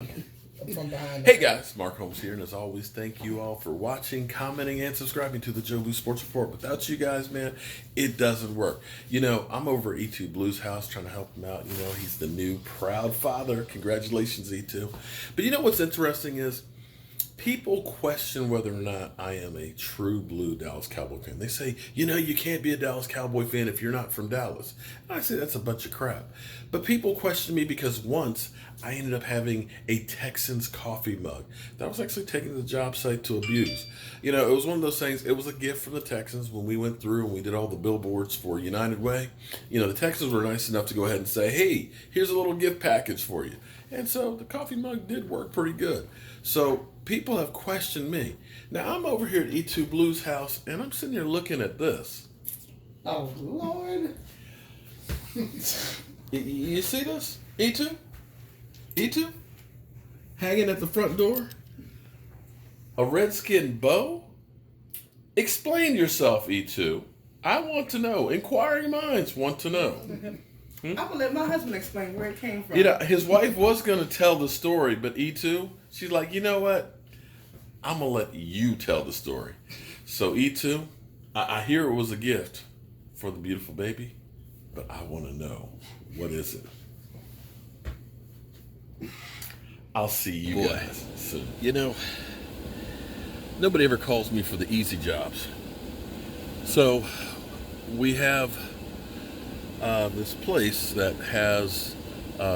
From behind. Hey guys, Mark Holmes here, and as always, thank you all for watching, commenting, and subscribing to the Jobu Sports Report. Without you guys, man, it doesn't work. You know, I'm over at E2Blu's house trying to help him out. You know, he's the new proud father. Congratulations, E2. But you know what's interesting is people question whether or not I am a true blue Dallas Cowboy fan. They say, you know, you can't be a Dallas Cowboy fan if you're not from Dallas. And I say that's a bunch of crap. But people question me because once I ended up having a Texans coffee mug that I was actually taking to the job site to abuse. You know, it was one of those things, it was a gift from the Texans when we went through and we did all the billboards for United Way. You know, the Texans were nice enough to go ahead and say, hey, here's a little gift package for you. And so the coffee mug did work pretty good. So people have questioned me. Now I'm over here at E2Blu's house and I'm sitting here looking at this. Oh, Lord. You see this? E2? E2? Hanging at the front door? A redskin bow? Explain yourself, E2. I want to know. Inquiring minds want to know. I'm gonna let my husband explain where it came from. You know, his wife was going to tell the story, but E2, she's like, you know what? I'm going to let you tell the story. So E2, I hear it was a gift for the beautiful baby, but I want to know, what is it? I'll see you guys soon. You know, nobody ever calls me for the easy jobs. So we have this place that has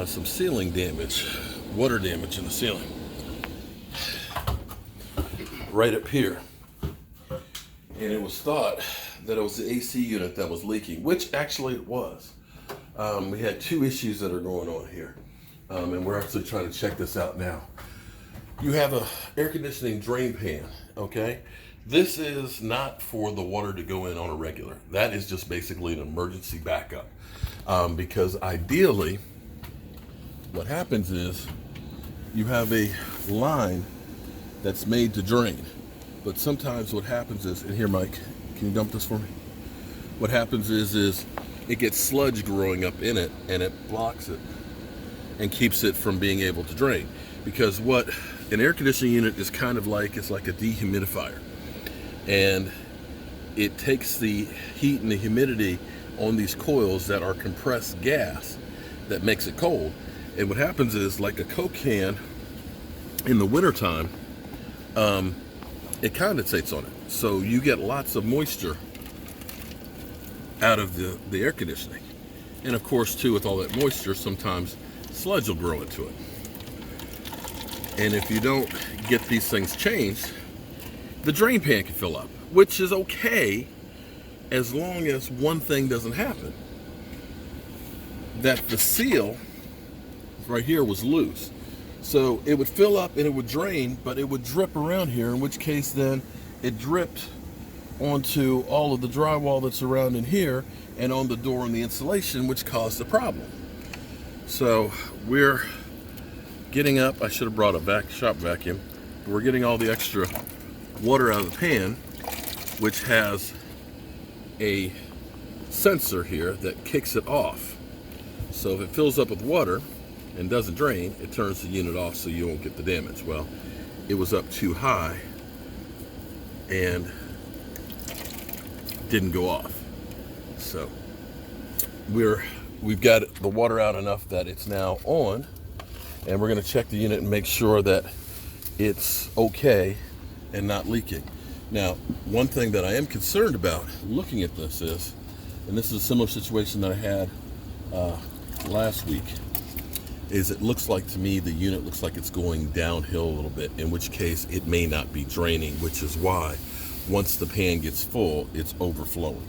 some ceiling damage, water damage in the ceiling. Right up here. And it was thought that it was the AC unit that was leaking, which actually it was. We had two issues that are going on here. And we're actually trying to check this out now. You have a air conditioning drain pan, okay? This is not for the water to go in on a regular. That is just basically an emergency backup. Because ideally, what happens is you have a line that's made to drain. But sometimes what happens is, and here Mike, can you dump this for me? What happens is it gets sludge growing up in it and it blocks it and keeps it from being able to drain. Because what an air conditioning unit is kind of like, it's like a dehumidifier. And it takes the heat and the humidity on these coils that are compressed gas that makes it cold. And what happens is, like a Coke can in the wintertime, it condensates on it. So you get lots of moisture out of the air conditioning. And of course, too, with all that moisture, sometimes sludge will grow into it. And if you don't get these things changed, the drain pan can fill up, which is okay as long as one thing doesn't happen. That the seal right here was loose. So it would fill up and it would drain, but it would drip around here, in which case then it dripped onto all of the drywall that's around in here and on the door and the insulation, which caused the problem. So we're getting up, I should have brought a shop vacuum, but we're getting all the extra water out of the pan, which has a sensor here that kicks it off. So if it fills up with water and doesn't drain, it turns the unit off so you won't get the damage. Well, it was up too high and didn't go off. So we've got the water out enough that it's now on, and we're going to check the unit and make sure that it's okay and not leaking. Now, one thing that I am concerned about looking at this is, and this is a similar situation that I had last week, is it looks like to me the unit looks like it's going downhill a little bit, in which case it may not be draining, which is why once the pan gets full, it's overflowing.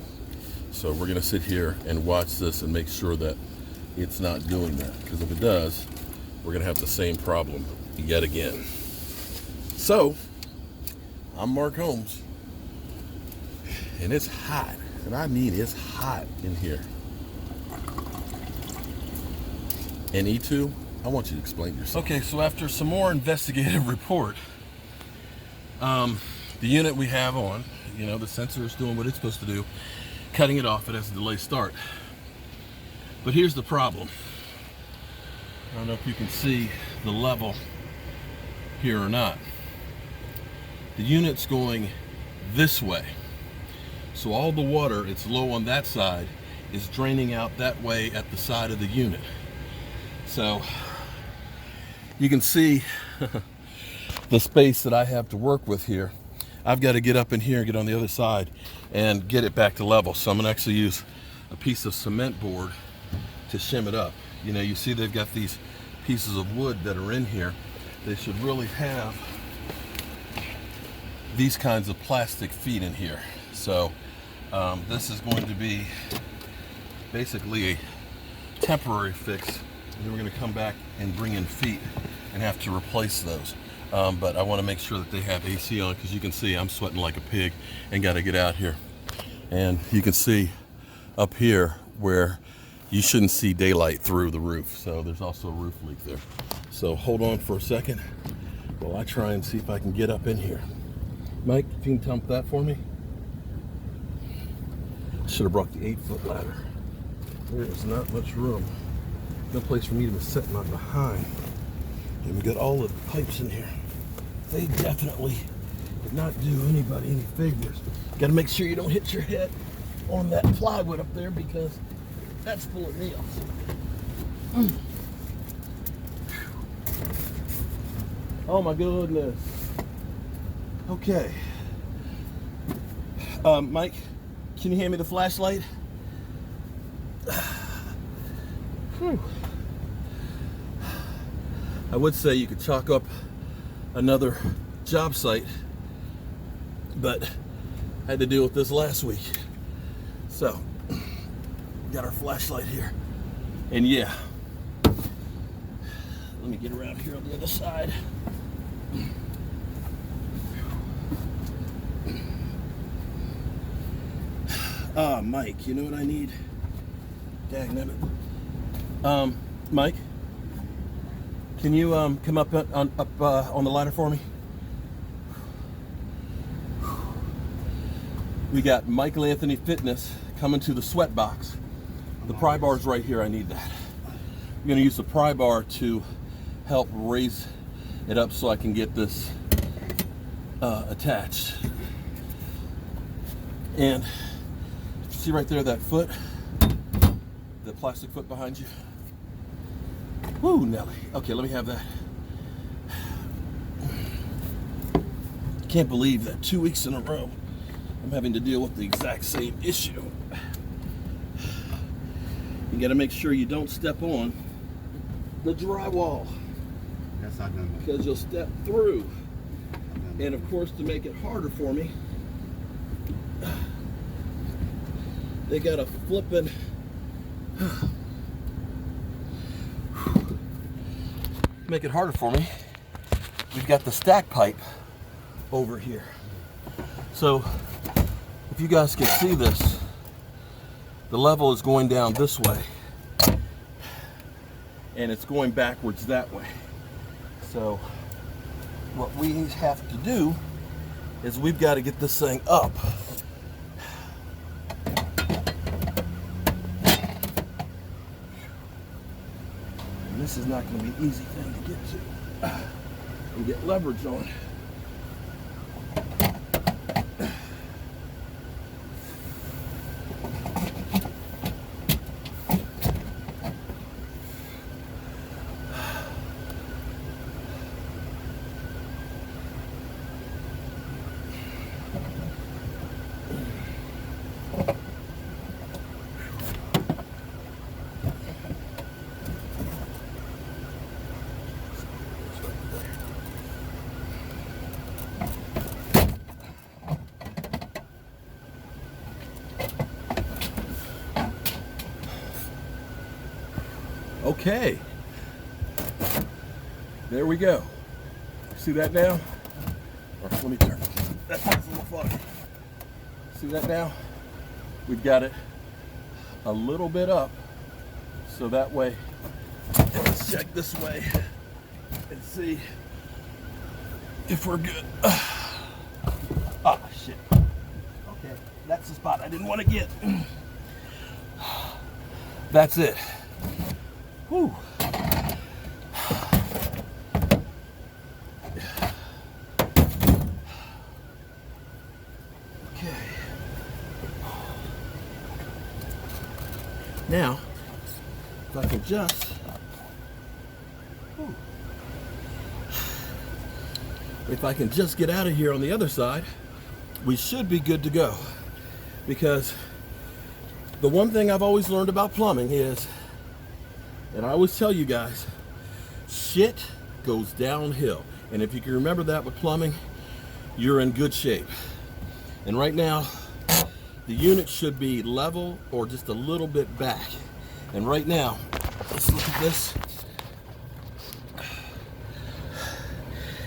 So we're gonna sit here and watch this and make sure that it's not doing that, because if it does, we're gonna have the same problem yet again. So, I'm Mark Holmes, and it's hot, and I mean it's hot in here. And E2, I want you to explain yourself. Okay, so after some more investigative report, the unit we have on, you know, the sensor is doing what it's supposed to do, cutting it off, it has a delay start. But here's the problem. I don't know if you can see the level here or not. The unit's going this way. So all the water, it's low on that side, is draining out that way at the side of the unit. So you can see the space that I have to work with here. I've got to get up in here and get on the other side and get it back to level. So I'm gonna actually use a piece of cement board to shim it up. You know, you see they've got these pieces of wood that are in here. They should really have these kinds of plastic feet in here. So this is going to be basically a temporary fix. And then we're going to come back and bring in feet and have to replace those. But I want to make sure that they have AC on, because you can see I'm sweating like a pig and got to get out here. And you can see up here where you shouldn't see daylight through the roof. So there's also a roof leak there. So hold on for a second while I try and see if I can get up in here. Mike, if you can dump that for me. I should have brought the 8-foot ladder. There is not much room. No place for me to set my behind. And we got all the pipes in here. They definitely did not do anybody any favors. Got to make sure you don't hit your head on that plywood up there, because that's full of nails. Oh my goodness. Okay. Mike, can you hand me the flashlight? Whew. I would say you could chalk up another job site, but I had to deal with this last week. So, got our flashlight here. And yeah, let me get around here on the other side. Mike, you know what I need? Dagnabbit. Mike, can you come up on the ladder for me? We got Michael Anthony Fitness coming to the sweat box. The pry bar's right here. I need that. I'm going to use the pry bar to help raise it up so I can get this attached. And see right there, that foot, the plastic foot behind you. Woo, Nelly. Okay, let me have that. Can't believe that 2 weeks in a row I'm having to deal with the exact same issue. You gotta make sure you don't step on the drywall. Yes, I know. Because you'll step through. And of course, to make it harder for me, they got a flippin' make it harder for me. We've got the stack pipe over here. So if you guys can see this, the level is going down this way and it's going backwards that way. So what we have to do is we've got to get this thing up. And this is not going to be an easy thing to get to and get leverage on. Okay, there we go. See that now? Or let me turn. That's a little foggy. See that now? We've got it a little bit up, so that way, let's check this way and see if we're good. Ah, shit. Okay, that's the spot I didn't want to get. That's it. Whew. Now, if I can just, get out of here on the other side, we should be good to go. Because the one thing I've always learned about plumbing is, and I always tell you guys, shit goes downhill. And if you can remember that with plumbing, you're in good shape. And right now, the unit should be level or just a little bit back. And right now, let's look at this.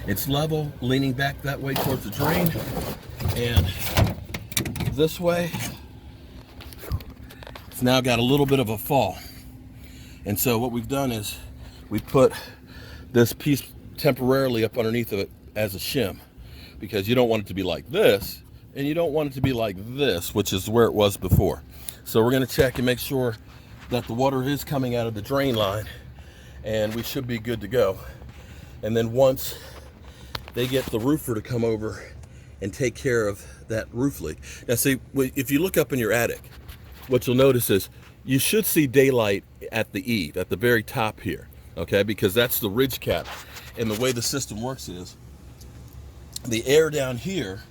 It's level, leaning back that way towards the drain. And this way, it's now got a little bit of a fall. And so what we've done is we put this piece temporarily up underneath of it as a shim, because you don't want it to be like this, and you don't want it to be like this, which is where it was before. So we're going to check and make sure that the water is coming out of the drain line, and we should be good to go. And then once they get the roofer to come over and take care of that roof leak. Now see, if you look up in your attic, what you'll notice is you should see daylight at the eave, at the very top here, okay? Because that's the ridge cap. And the way the system works is the air down here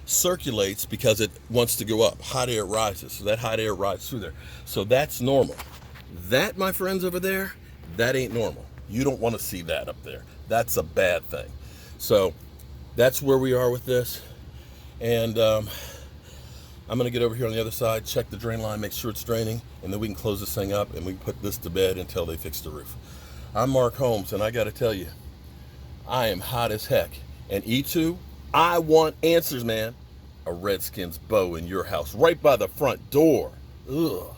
circulates because it wants to go up. Hot air rises, so that hot air rises through there. So that's normal. That, my friends over there, that ain't normal. You don't want to see that up there. That's a bad thing. So that's where we are with this. And I'm going to get over here on the other side, check the drain line, make sure it's draining, and then we can close this thing up and we can put this to bed until they fix the roof. I'm Mark Holmes, and I got to tell you, I am hot as heck. And E2, I want answers, man. A Redskins bow in your house, right by the front door. Ugh.